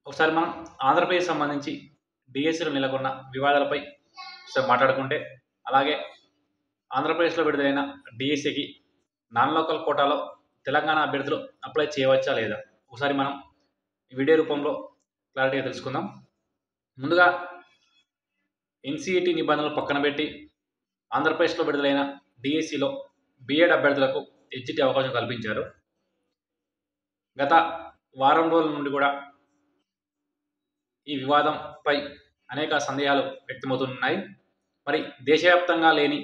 ఒకసారి మనం ఆంధ్రప్రదేశ్ సంబంధించి డిఎస్సిలో నెలకొన్న వివాదాలపై మాట్లాడుకుంటే, అలాగే ఆంధ్రప్రదేశ్లో విడుదలైన డిఎస్సికి నాన్ లోకల్ కోటాలో తెలంగాణ అభ్యర్థులు అప్లై చేయవచ్చా లేదా ఒకసారి మనం ఈ వీడియో రూపంలో క్లారిటీగా తెలుసుకుందాం. ముందుగా ఎన్సిఈటి నిబంధనలు పక్కన పెట్టి ఆంధ్రప్రదేశ్లో విడుదలైన డిఎస్సిలో బిఎడ్ అభ్యర్థులకు ఎగ్జిట్ అవకాశం కల్పించారు. గత వారం రోజుల నుండి కూడా ఈ వివాదంపై అనేక సందేహాలు వ్యక్తమవుతున్నాయి. మరి దేశవ్యాప్తంగా లేని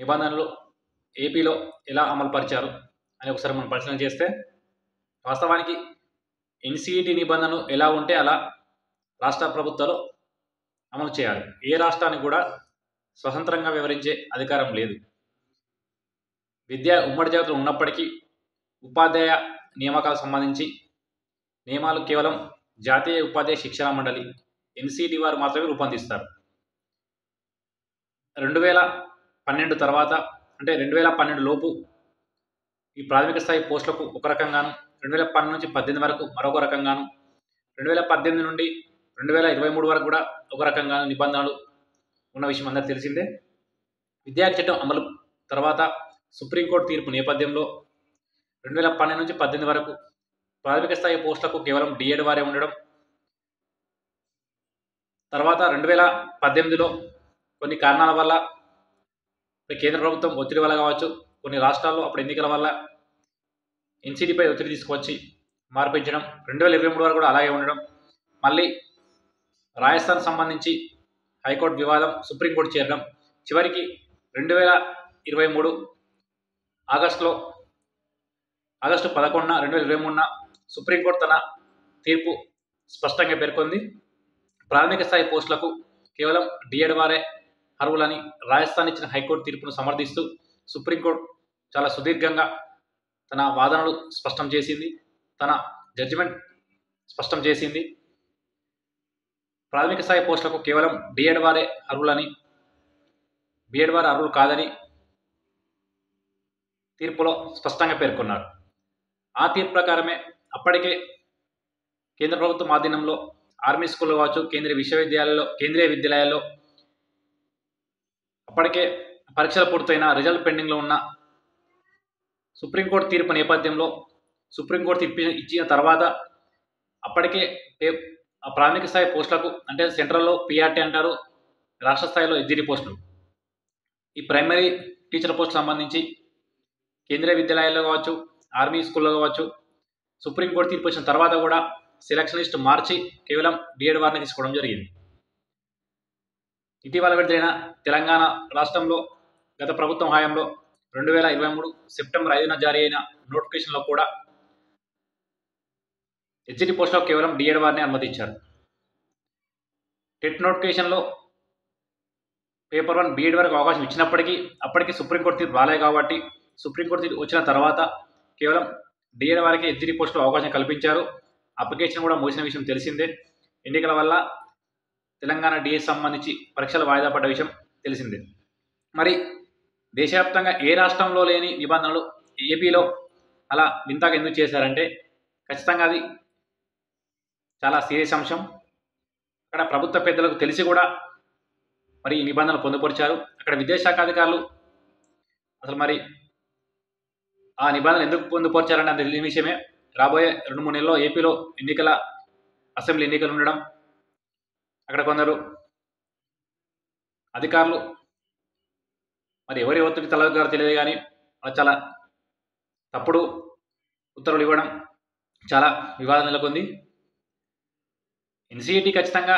నిబంధనలు ఏపీలో ఎలా అమలుపరిచారు అని ఒకసారి మనం పరిశీలన చేస్తే, వాస్తవానికి ఎన్సిఈటి నిబంధనలు ఎలా ఉంటే అలా రాష్ట్ర ప్రభుత్వాలు అమలు చేయాలి. ఏ రాష్ట్రానికి కూడా స్వతంత్రంగా వివరించే అధికారం లేదు. విద్యా ఉమ్మడి జాతులు ఉన్నప్పటికీ ఉపాధ్యాయ నియామకాలకు సంబంధించి నియమాలు కేవలం జాతీయ ఉపాధ్యాయ శిక్షణ మండలి ఎన్సిటి వారు మాత్రమే రూపొందిస్తారు. 2012 తర్వాత అంటే 2012 లోపు ఈ ప్రాథమిక స్థాయి పోస్టులకు ఒక రకంగాను, 2012 నుంచి 18 వరకు మరొక రకంగాను, 2018 నుండి 2023 వరకు కూడా ఒక రకంగాను నిబంధనలు ఉన్న విషయం అందరికీ తెలిసిందే. విద్యా చట్టం అమలు తర్వాత సుప్రీంకోర్టు తీర్పు నేపథ్యంలో 2012 నుంచి 18 వరకు ప్రాథమిక స్థాయి పోస్టులకు కేవలం డిఎడ్ వారే ఉండడం, తర్వాత 2018లో కొన్ని కారణాల వల్ల కేంద్ర ప్రభుత్వం ఒత్తిడి వల్ల కావచ్చు, కొన్ని రాష్ట్రాల్లో అప్పుడు ఎన్నికల వల్ల ఎన్సిటిపై ఒత్తిడి తీసుకువచ్చి మార్పించడం, 2023 వరకు కూడా అలాగే ఉండడం, మళ్ళీ రాజస్థాన్ సంబంధించి హైకోర్టు వివాదం సుప్రీంకోర్టు చేరడం, చివరికి 2023 ఆగస్టు 11న 2023న సుప్రీంకోర్టు తన తీర్పు స్పష్టంగా పేర్కొంది. ప్రాథమిక స్థాయి పోస్టులకు కేవలం డిఎడ్ వారే అర్హులని రాజస్థాన్ ఇచ్చిన హైకోర్టు తీర్పును సమర్థిస్తూ సుప్రీంకోర్టు చాలా సుదీర్ఘంగా తన వాదనలు స్పష్టం చేసింది, తన జడ్జిమెంట్ స్పష్టం చేసింది. ప్రాథమిక స్థాయి పోస్టులకు కేవలం డిఎడ్ వారే అర్హులని, బిఎడ్ వారే అర్హులు కాదని తీర్పులో స్పష్టంగా పేర్కొన్నారు. ఆ తీర్పు ప్రకారమే అప్పటికే కేంద్ర ప్రభుత్వం ఆధీనంలో ఆర్మీ స్కూల్లో కావచ్చు, కేంద్రీయ విద్యాలయాల్లో అప్పటికే పరీక్షలు పూర్తయిన రిజల్ట్ పెండింగ్లో ఉన్న సుప్రీంకోర్టు తీర్పు నేపథ్యంలో సుప్రీంకోర్టు తీర్పు ఇచ్చిన తర్వాత అప్పటికే ప్రాథమిక స్థాయి పోస్టులకు అంటే సెంట్రల్లో పిఆర్టీ అంటారు, రాష్ట్ర స్థాయిలో ఎగ్జిటి పోస్టులు, ఈ ప్రైమరీ టీచర్ పోస్టులు సంబంధించి కేంద్రీయ విద్యాలయాల్లో కావచ్చు, ఆర్మీ స్కూల్లో కావచ్చు, సుప్రీంకోర్టు తీర్పు వచ్చిన తర్వాత కూడా సెలక్షన్ లిస్ట్ మార్చి కేవలం డిఎడ్ వారిని తీసుకోవడం జరిగింది. ఇటీవల విడుదలైన తెలంగాణ రాష్ట్రంలో గత ప్రభుత్వం హయాంలో 2023 సెప్టెంబర్ 5న జారీ అయిన నోటిఫికేషన్లో కూడా ఎగ్జిట్ పోస్టులో కేవలం డిఎడ్ వారిని అనుమతించారు. టెట్ నోటిఫికేషన్లో పేపర్ 1 బిఎడ్ వరకు అవకాశం ఇచ్చినప్పటికీ అప్పటికి సుప్రీంకోర్టు తీర్పు రాలేదు కాబట్టి సుప్రీంకోర్టు తీర్పు వచ్చిన తర్వాత కేవలం డిఎడ్ వారికి ఎగ్జిట్ పోస్టులో అవకాశం కల్పించారు. అప్లికేషన్ కూడా మోసిన విషయం తెలిసిందే. ఎన్నికల వల్ల తెలంగాణ డిఎస్ సంబంధించి పరీక్షలు వాయిదా పడ్డ విషయం తెలిసిందే. మరి దేశవ్యాప్తంగా ఏ రాష్ట్రంలో లేని నిబంధనలు ఏపీలో అలా వింతగా ఎందుకు చేశారంటే, ఖచ్చితంగా అది చాలా సీరియస్ అంశం. అక్కడ ప్రభుత్వ పెద్దలకు తెలిసి కూడా మరి ఈ నిబంధనలు పొందుపరిచారు. అక్కడ విద్యాశాఖ అధికారులు అసలు మరి ఆ నిబంధనలు ఎందుకు పొందుపరిచారంటే అంత తెలియని విషయమే. రాబోయే 2-3 నెలల్లో ఏపీలో అసెంబ్లీ ఎన్నికలు ఉండడం, అక్కడ కొందరు అధికారులు మరి ఎవరి ఒత్తిడి తలగారో తెలియదు కానీ వాళ్ళు చాలా తప్పుడు ఉత్తర్వులు ఇవ్వడం చాలా వివాదం నెలకొంది. ఎన్సిఈటి ఖచ్చితంగా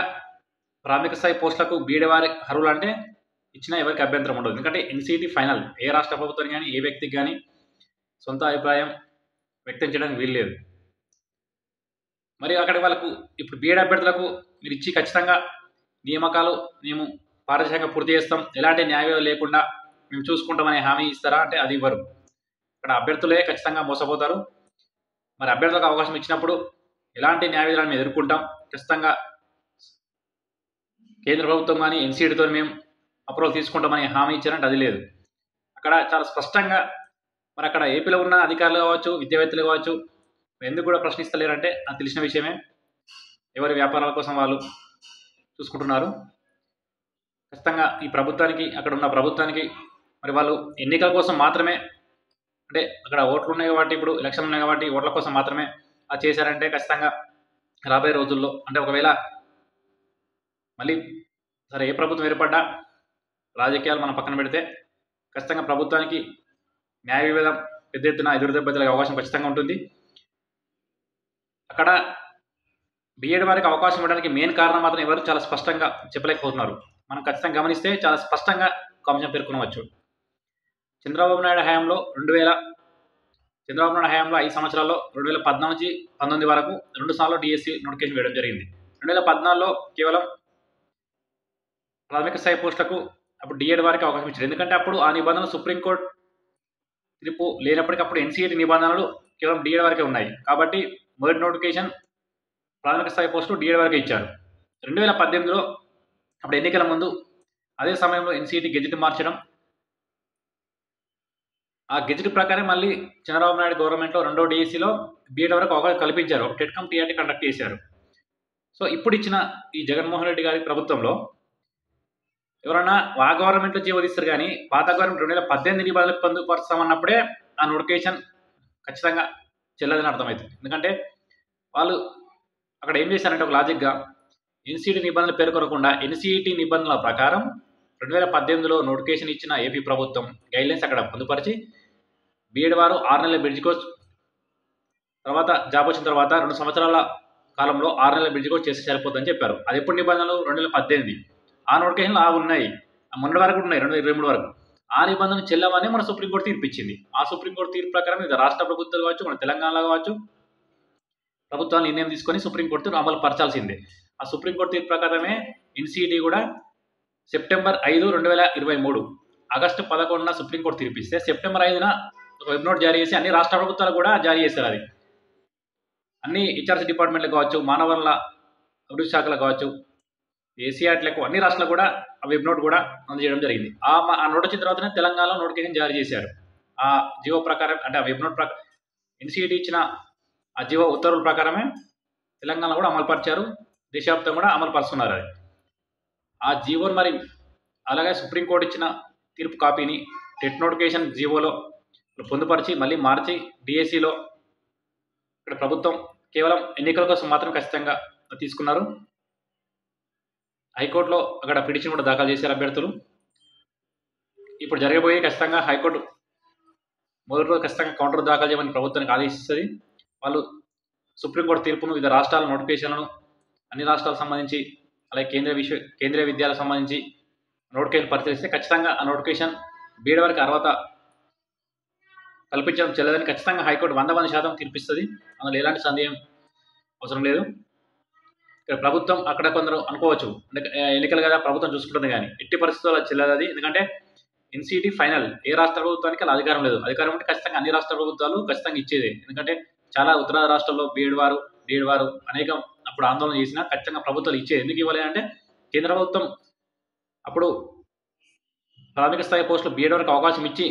ప్రాథమిక స్థాయి పోస్టులకు బీఎడ్ వారి అర్హులు అంటే ఇచ్చినా ఎవరికి అభ్యంతరం ఉండదు. ఎందుకంటే ఎన్సిఈటి ఫైనల్, ఏ రాష్ట్ర ప్రభుత్వానికి కానీ ఏ వ్యక్తికి కానీ సొంత అభిప్రాయం వ్యక్తం చేయడానికి వీల్లేదు. మరి అక్కడ వాళ్ళకు ఇప్పుడు బీఎడ్ అభ్యర్థులకు మీరు ఇచ్చి ఖచ్చితంగా నియామకాలు మేము పారదర్శకంగా పూర్తి చేస్తాం, ఎలాంటి న్యాయం లేకుండా మేము చూసుకుంటామనే హామీ ఇస్తారా అంటే అది ఇవ్వరు. ఇక్కడ అభ్యర్థులే ఖచ్చితంగా మోసపోతారు. మరి అభ్యర్థులకు అవకాశం ఇచ్చినప్పుడు ఎలాంటి న్యాయ విధానాన్ని మేము ఎదుర్కొంటాం, ఖచ్చితంగా కేంద్ర ప్రభుత్వం కానీ ఎన్సిఈటితో మేము అప్రూవల్ తీసుకుంటామని హామీ ఇచ్చారంటే అది లేదు. అక్కడ చాలా స్పష్టంగా మరి అక్కడ ఏపీలో ఉన్న అధికారులు కావచ్చు, విద్యావేత్తలు కావచ్చు, ఎందుకు కూడా ప్రశ్నిస్తలేరంటే అది తెలిసిన విషయమే. ఎవరి వ్యాపారాల కోసం వాళ్ళు చూసుకుంటున్నారు. ఖచ్చితంగా ఈ ప్రభుత్వానికి, అక్కడ ఉన్న ప్రభుత్వానికి మరి వాళ్ళు ఎన్నికల కోసం మాత్రమే, అంటే అక్కడ ఓట్లు ఉన్నాయి కాబట్టి, ఇప్పుడు ఎలక్షన్లు ఉన్నాయి కాబట్టి ఓట్ల కోసం మాత్రమే అది చేశారంటే ఖచ్చితంగా రాబోయే రోజుల్లో, అంటే ఒకవేళ మళ్ళీ సరే ఏ ప్రభుత్వం ఏర్పడ్డా రాజకీయాలు మనం పక్కన పెడితే ఖచ్చితంగా ప్రభుత్వానికి న్యాయ వివాదం పెద్ద ఎత్తున ఎదురు దెబ్బతిలే అవకాశం ఖచ్చితంగా ఉంటుంది. అక్కడ బీఎడ్ వారికి అవకాశం ఇవ్వడానికి మెయిన్ కారణం మాత్రం ఎవరు చాలా స్పష్టంగా చెప్పలేకపోతున్నారు. మనం ఖచ్చితంగా గమనిస్తే చాలా స్పష్టంగా ఒక అంశం పేర్కొనవచ్చు. చంద్రబాబు నాయుడు హయాంలో 5 సంవత్సరాల్లో 2014 నుంచి 19 వరకు 2 సార్లు డిఎస్సి నోటిఫికేషన్ వేయడం జరిగింది. 2014లో కేవలం ప్రాథమిక స్థాయి పోస్టులకు అప్పుడు డిఎడ్ వారికి అవకాశం ఇచ్చారు. ఎందుకంటే అప్పుడు ఆ నిబంధనలు సుప్రీంకోర్టు తీర్పు లేనప్పటికప్పుడు ఎన్సీఈటీ నిబంధనలు కేవలం డిఎడ్ వరకే ఉన్నాయి. కాబట్టి మొదటి నోటిఫికేషన్ ప్రాథమిక స్థాయి పోస్టు డిఎడ్ వరకే ఇచ్చారు. 2018లో అప్పుడు ఎన్నికల ముందు అదే సమయంలో ఎన్సీఈటీ గెజిట్ మార్చడం, ఆ గెజిట్ ప్రకారం మళ్ళీ చంద్రబాబు నాయుడు గవర్నమెంట్లో రెండో డిఎస్సిలో బీఎడ్ వరకు అవకాశం కల్పించారు. టెట్కమ్ టీఆర్టీ కండక్ట్ చేశారు. సో ఇప్పుడు ఇచ్చిన ఈ జగన్మోహన్ రెడ్డి గారి ప్రభుత్వంలో ఎవరన్నా ఆ గవర్నమెంట్లో జీవోదిస్తారు కానీ పాత గవర్నమెంట్ 2018 నిబంధనలకు పొందుపరుస్తామన్నప్పుడే ఆ నోటిఫికేషన్ ఖచ్చితంగా చెల్లదని అర్థమవుతుంది. ఎందుకంటే వాళ్ళు అక్కడ ఏం చేశారంటే ఒక లాజిక్గా ఎన్సీఈటీ నిబంధనలు పేర్కొనకుండా ఎన్సీఈటీ నిబంధనల ప్రకారం 2018లో నోటిఫికేషన్ ఇచ్చిన ఏపీ ప్రభుత్వం గైడ్లైన్స్ అక్కడ పొందుపరిచి బీఎడ్ వారు 6 నెలల బ్రిడ్జ్ కోర్స్ తర్వాత జాబ్ వచ్చిన తర్వాత 2 సంవత్సరాల కాలంలో 6 నెలల బ్రిడ్జ్ కోర్స్ చేస్తే సరిపోతుందని చెప్పారు. అది ఎప్పుడు నిబంధనలు 2018. ఆ నోటిఫికేషన్లు ఉన్నాయి, మొన్నటి వరకు ఉన్నాయి 2023 వరకు. ఆ నిబంధనలు చెల్లవని మన సుప్రీంకోర్టు తీర్పు ఇచ్చింది. ఆ సుప్రీంకోర్టు తీర్పు ప్రకారం ఇది రాష్ట్ర ప్రభుత్వాలు కావచ్చు, మన తెలంగాణలో కావచ్చు, ప్రభుత్వాలు నిర్ణయం తీసుకొని సుప్రీంకోర్టు అమలు పరచాల్సిందే. ఆ సుప్రీంకోర్టు తీర్పు ప్రకారమే ఎన్సీఈటీ కూడా సెప్టెంబర్ 5, 2023 ఆగస్టు 11న సుప్రీంకోర్టు తీర్పిస్తే సెప్టెంబర్ 5న ఒక వెబ్ నోట్ జారీ చేసి అన్ని రాష్ట్ర ప్రభుత్వాలు కూడా జారీ చేశారు. అది అన్ని హెచ్ఆర్సీ డిపార్ట్మెంట్లు కావచ్చు, మానవ వనరుల అభివృద్ధి శాఖలు కావచ్చు, ఏసీఆర్లకు అన్ని రాష్ట్రాలు కూడా ఆ వెబ్ నోట్ కూడా అందజేయడం జరిగింది. ఆ నోట్ వచ్చిన తర్వాతనే తెలంగాణలో నోటిఫికేషన్ జారీ చేశారు. ఆ జీవో ప్రకారం, అంటే ఆ వెబ్ నోట్ ప్రకారం ఎన్సీఈటీ ఇచ్చిన ఆ జీవో ఉత్తర్వుల ప్రకారమే తెలంగాణ కూడా అమలుపరిచారు, దేశవ్యాప్తంగా కూడా అమలు పరుస్తున్నారు. అది ఆ జీవోని మరి అలాగే సుప్రీంకోర్టు ఇచ్చిన తీర్పు కాపీని టెట్ నోటిఫికేషన్ జీవోలో పొందుపరిచి మళ్ళీ మార్చి డిఎస్సిలో ఇక్కడ ప్రభుత్వం కేవలం ఎన్నికల కోసం మాత్రం ఖచ్చితంగా తీసుకున్నారు. హైకోర్టులో అక్కడ పిటిషన్ కూడా దాఖలు చేశారు అభ్యర్థులు. ఇప్పుడు జరగబోయే ఖచ్చితంగా హైకోర్టు మొదటి రోజు ఖచ్చితంగా కౌంటర్ దాఖలు చేయమని ప్రభుత్వానికి ఆదేశిస్తుంది. వాళ్ళు సుప్రీంకోర్టు తీర్పును వివిధ రాష్ట్రాల నోటిఫికేషన్లను అన్ని రాష్ట్రాలకు సంబంధించి అలాగే కేంద్రీయ విద్యాలకు సంబంధించి నోటిఫికేషన్ పరిశీలిస్తే ఖచ్చితంగా ఆ నోటిఫికేషన్ బీఎడ్ వరకు అర్హత కల్పించడం చెల్లదని ఖచ్చితంగా హైకోర్టు 100% తీర్పిస్తుంది. అందులో ఎలాంటి సందేహం అవసరం లేదు. ఇక్కడ ప్రభుత్వం అక్కడ కొందరు అనుకోవచ్చు ఎన్నికలు కదా ప్రభుత్వం చూసుకుంటుంది, కానీ ఎట్టి పరిస్థితుల్లో చెల్లదు అది. ఎందుకంటే ఎన్సీఈటీ ఫైనల్, ఏ రాష్ట్ర ప్రభుత్వానికి అలా అధికారం లేదు. అధికారం ఉంటే ఖచ్చితంగా అన్ని రాష్ట్ర ప్రభుత్వాలు ఖచ్చితంగా ఇచ్చేదే. ఎందుకంటే చాలా ఉత్తరాది రాష్ట్రాల్లో బీఎడ్ వారు అనేకం అప్పుడు ఆందోళన చేసినా ఖచ్చితంగా ప్రభుత్వాలు ఇచ్చేది. ఎందుకు ఇవ్వాలి అంటే కేంద్ర ప్రభుత్వం అప్పుడు ప్రాథమిక స్థాయి పోస్టులు బీఎడ్ వరకు అవకాశం ఇచ్చి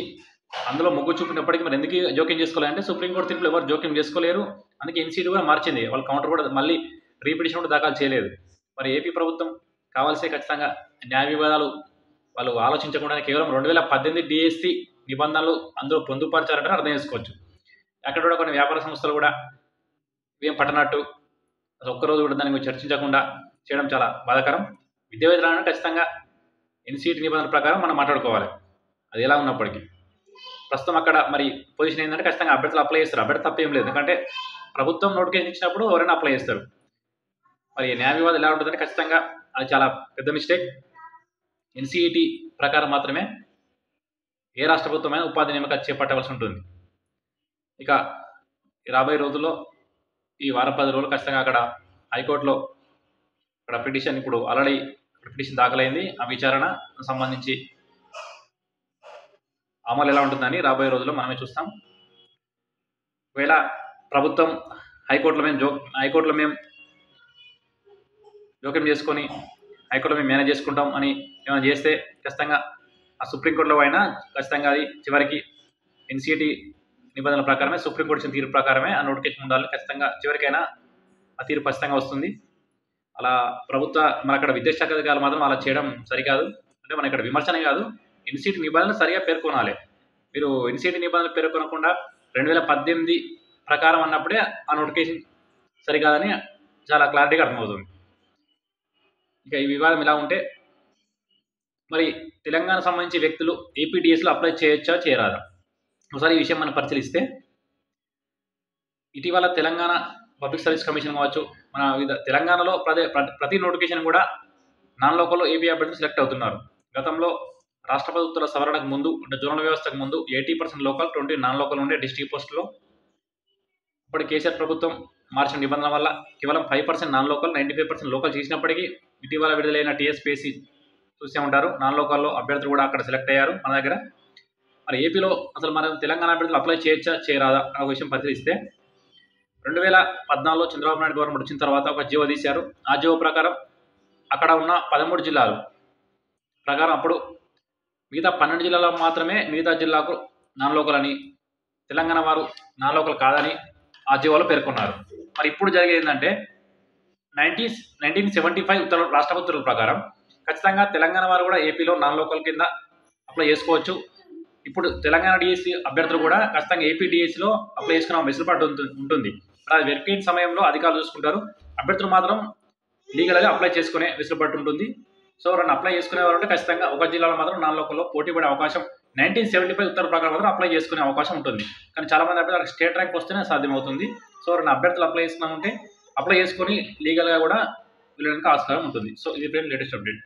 అందులో మొగ్గు చూపినప్పటికీ మరి ఎందుకు జోక్యం చేసుకోవాలంటే సుప్రీంకోర్టు తీర్పులు ఎవరు జోక్యం చేసుకోలేరు. అందుకే ఎన్సీఈటీ కూడా మార్చింది. వాళ్ళు కౌంటర్ కూడా మళ్ళీ రీపిటిషన్ కూడా దాఖలు చేయలేదు. మరి ఏపీ ప్రభుత్వం కావాల్సే ఖచ్చితంగా న్యాయ వివాదాలు వాళ్ళు ఆలోచించకుండా కేవలం 2018 డిఎస్సి నిబంధనలు అందులో పొందుపరిచారంటే అర్థం చేసుకోవచ్చు. అక్కడ కూడా కొన్ని వ్యాపార సంస్థలు కూడా ఏం పట్టనట్టు ఒక్కరోజు కూడా దాని గురించి చర్చించకుండా చేయడం చాలా బాధాకరం. విద్యా విధానాన్ని ఖచ్చితంగా ఎన్సీఈటీ నిబంధనల ప్రకారం మనం మాట్లాడుకోవాలి, అది ఎలా ఉన్నప్పటికీ. ప్రస్తుతం అక్కడ మరి పొజిషన్ ఏంటంటే ఖచ్చితంగా అభ్యర్థులు అప్లై చేస్తారు. అభ్యర్థి తప్పేం లేదు, ఎందుకంటే ప్రభుత్వం నోటిఫికేషన్ ఇచ్చినప్పుడు ఎవరైనా అప్లై చేస్తారు. మరి న్యాయ వివాదం ఎలా ఉంటుందంటే ఖచ్చితంగా అది చాలా పెద్ద మిస్టేక్. ఎన్సీఈటీ ప్రకారం మాత్రమే ఏ రాష్ట్ర ప్రభుత్వమైనా ఉపాధి నియామకాలు చేపట్టవలసి ఉంటుంది. ఇక రాబోయే రోజుల్లో ఈ వారం 10 రోజులు ఖచ్చితంగా అక్కడ హైకోర్టులో అక్కడ పిటిషన్ ఇప్పుడు ఆల్రెడీ పిటిషన్ దాఖలైంది. ఆ విచారణ సంబంధించి అమలు ఎలా ఉంటుందని రాబోయే రోజుల్లో మనమే చూస్తాం. ఒకవేళ ప్రభుత్వం హైకోర్టులో మేము జోక్యం చేసుకొని హైకోర్టులో మేము మేనేజ్ చేసుకుంటాం అని ఏమైనా చేస్తే ఖచ్చితంగా ఆ సుప్రీంకోర్టులో అయినా ఖచ్చితంగా అది చివరికి ఎన్సీఈటీ నిబంధనల ప్రకారమే, సుప్రీంకోర్టు ఇచ్చిన తీర్పు ప్రకారమే ఆ నోటిఫికేషన్ ఉండాలి. ఖచ్చితంగా చివరికైనా ఆ తీర్పు ఖచ్చితంగా వస్తుంది. అలా మన అక్కడ విద్యాశాఖ అధికారులు మాత్రం అలా చేయడం సరికాదు. అంటే మన ఇక్కడ విమర్శనే కాదు, ఎన్సీటీ నిబంధనలు సరిగా పేర్కొనాలి. మీరు ఎన్సీటీ నిబంధనలు పేర్కొనకుండా 2018 ప్రకారం అన్నప్పుడే ఆ నోటిఫికేషన్ సరికాదని చాలా క్లారిటీగా అర్థమవుతుంది. ఇక ఈ వివాదం ఇలా ఉంటే, మరి తెలంగాణ సంబంధించి వ్యక్తులు ఏపీడిఎస్లో అప్లై చేయొచ్చా చేయరాదా? ఒకసారి ఈ విషయం మనం పరిశీలిస్తే, ఇటీవల తెలంగాణ పబ్లిక్ సర్వీస్ కమిషన్ కావచ్చు, మన తెలంగాణలో ప్రతి నోటిఫికేషన్ కూడా నాన్ లోకల్లో ఏపీ అభ్యర్థులు సెలెక్ట్ అవుతున్నారు. గతంలో రాష్ట్ర ప్రభుత్వాల సవరణకు ముందు, అంటే జోనల్ వ్యవస్థకు ముందు 80% లోకల్, 20 నాన్ లోకల్ ఉండే డిస్ట్రిక్ట్ పోస్టులో. ఇప్పుడు కేసీఆర్ ప్రభుత్వం మార్చిన నిబంధనల వల్ల కేవలం 5% నాన్ లోకల్, 95% లోకల్ చేసినప్పటికీ ఇటీవల విడుదలైన టీఎస్పీఎస్సీ చూసే ఉంటారు, నాన్ లోకల్లో అభ్యర్థులు కూడా అక్కడ సెలెక్ట్ అయ్యారు మన దగ్గర. మరి ఏపీలో అసలు మనం తెలంగాణ అభ్యర్థులు అప్లై చేయొచ్చా చేయరాదా అనే విషయం పరిశీలిస్తే, 2014లో చంద్రబాబు నాయుడు గవర్నమెంట్ వచ్చిన తర్వాత ఒక జీవో తీశారు. ఆ జీవో ప్రకారం అక్కడ ఉన్న 13 జిల్లాలు ప్రకారం అప్పుడు మిగతా 12 జిల్లాలో మాత్రమే మిగతా జిల్లాకు నాన్ లోకల్ అని, తెలంగాణ వారు నాన్ లోకల్ కాదని ఆ జీవోలో పేర్కొన్నారు. మరి ఇప్పుడు జరిగేది ఏంటంటే, 1975 రాష్ట్ర ఉత్తర్వుల ప్రకారం ఖచ్చితంగా తెలంగాణ వారు కూడా ఏపీలో నాన్ లోకల్ కింద అప్లై చేసుకోవచ్చు. ఇప్పుడు తెలంగాణ డిఎస్సి అభ్యర్థులు కూడా ఖచ్చితంగా ఏపీ డిఎస్సిలో అప్లై చేసుకునే వెసులుబాటు ఉంటుంది. అది వెరిఫికేషన్ సమయంలో అధికారులు చూసుకుంటారు. అభ్యర్థులు మాత్రం లీగల్గా అప్లై చేసుకునే వెసులుబాటు ఉంటుంది. సో ఎవరైనా అప్లై చేసుకునే వారు ఖచ్చితంగా ఒక జిల్లాలో మాత్రం నాన్ లోకల్లో పోటీ పడే అవకాశం 1975 ఉత్తర్వుల ప్రకారం మాత్రం అప్లై చేసుకునే అవకాశం ఉంటుంది. కానీ చాలామంది అభ్యర్థులు స్టేట్ ర్యాంక్ వస్తేనే సాధ్యమవుతుంది. సో ఎవరైనా అభ్యర్థులు అప్లై చేసుకున్నామంటే అప్లై చేసుకొని లీగల్గా కూడా వెళ్ళడానికి ఆస్కారం ఉంటుంది. సో ఇది లేటెస్ట్ అప్డేట్.